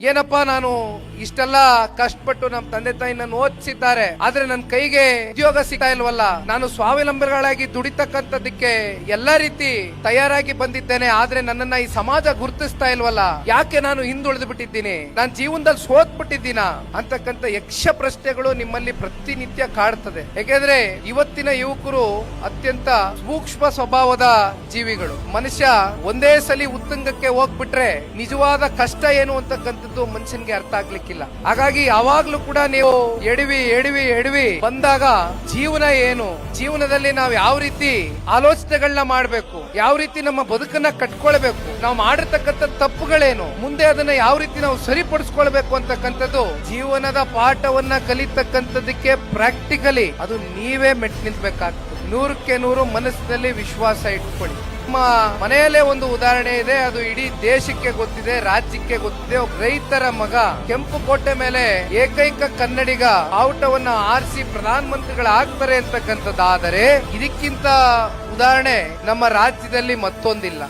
ಏನಪ್ಪಾ ನಾನು ಇಷ್ಟೆಲ್ಲ ಕಷ್ಟಪಟ್ಟು ನಮ್ಮ ತಂದೆ ತಾಯಿ ನನ್ನ ಓದಿಸಿದ್ದಾರೆ, ಆದ್ರೆ ನನ್ನ ಕೈಗೆ ಉದ್ಯೋಗ ಸಿಗ್ತಾ ಇಲ್ವಲ್ಲ. ನಾನು ಸ್ವಾವಲಂಬಿಗಳಾಗಿ ದುಡಿತಕ್ಕಂಥದಕ್ಕೆ ಎಲ್ಲಾ ರೀತಿ ತಯಾರಾಗಿ ಬಂದಿದ್ದೇನೆ, ಆದ್ರೆ ನನ್ನನ್ನ ಈ ಸಮಾಜ ಗುರುತಿಸ್ತಾ ಇಲ್ವಲ್ಲ. ಯಾಕೆ ನಾನು ಹಿಂದುಳಿದು ಬಿಟ್ಟಿದ್ದೀನಿ, ನಾನು ಜೀವನದಲ್ಲಿ ಸೋತ್ ಬಿಟ್ಟಿದ್ದೀನ ಅಂತಕ್ಕಂಥ ಯಕ್ಷ ಪ್ರಶ್ನೆಗಳು ನಿಮ್ಮಲ್ಲಿ ಪ್ರತಿನಿತ್ಯ ಕಾಡ್ತದೆ. ಯಾಕೆಂದ್ರೆ ಇವತ್ತಿನ ಯುವಕರು ಅತ್ಯಂತ ಸೂಕ್ಷ್ಮ ಸ್ವಭಾವದ ಜೀವಿಗಳು. ಮನುಷ್ಯ ಒಂದೇ ಸಲಿ ಉತ್ತುಂಗಕ್ಕೆ ಹೋಗ್ಬಿಟ್ರೆ ನಿಜವಾದ ಕಷ್ಟ ಏನು ಅಂತಕ್ಕಂಥ ಮನುಷ್ಯನ್ಗೆ ಅರ್ಥ ಆಗ್ಲಿಕ್ಕಿಲ್ಲ. ಹಾಗಾಗಿ ಯಾವಾಗ್ಲೂ ಕೂಡ ನೀವು ಎಡವಿ ಬಂದಾಗ ಜೀವನ ಏನು, ಜೀವನದಲ್ಲಿ ನಾವು ಯಾವ ರೀತಿ ಆಲೋಚನೆಗಳನ್ನ ಮಾಡಬೇಕು, ಯಾವ ರೀತಿ ನಮ್ಮ ಬದುಕನ್ನ ಕಟ್ಕೊಳ್ಬೇಕು, ನಾವು ಮಾಡಿರ್ತಕ್ಕಂಥ ತಪ್ಪುಗಳೇನು, ಮುಂದೆ ಅದನ್ನ ಯಾವ ರೀತಿ ನಾವು ಸರಿಪಡಿಸ್ಕೊಳ್ಬೇಕು ಅಂತಕ್ಕಂಥದ್ದು ಜೀವನದ ಪಾಠವನ್ನ ಕಲಿತಕ್ಕಂಥದಕ್ಕೆ ಪ್ರಾಕ್ಟಿಕಲಿ ಅದು ನೀವೇ ಮೆಟ್ ನಿಲ್ಬೇಕಾಗ್ತದೆ. 100ಕ್ಕೆ 100 ಮನಸ್ಸಿನಲ್ಲಿ ವಿಶ್ವಾಸ ಇಟ್ಕೊಳ್ಳಿ. ನಮ್ಮ ಮನೆಯಲ್ಲೇ ಒಂದು ಉದಾಹರಣೆ ಇದೆ, ಅದು ಇಡೀ ದೇಶಕ್ಕೆ ಗೊತ್ತಿದೆ, ರಾಜ್ಯಕ್ಕೆ ಗೊತ್ತಿದೆ. ಒಬ್ಬ ರೈತರ ಮಗ ಕೆಂಪುಕೋಟೆ ಮೇಲೆ ಏಕೈಕ ಕನ್ನಡಿಗ ಬಾವುಟವನ್ನ ಆರಿಸಿ ಪ್ರಧಾನ ಮಂತ್ರಿಗಳಾಗ್ತಾರೆ ಅಂತಕ್ಕಂಥದ್ದಾದರೆ ಇದಕ್ಕಿಂತ ಉದಾಹರಣೆ ನಮ್ಮ ರಾಜ್ಯದಲ್ಲಿ ಮತ್ತೊಂದಿಲ್ಲ.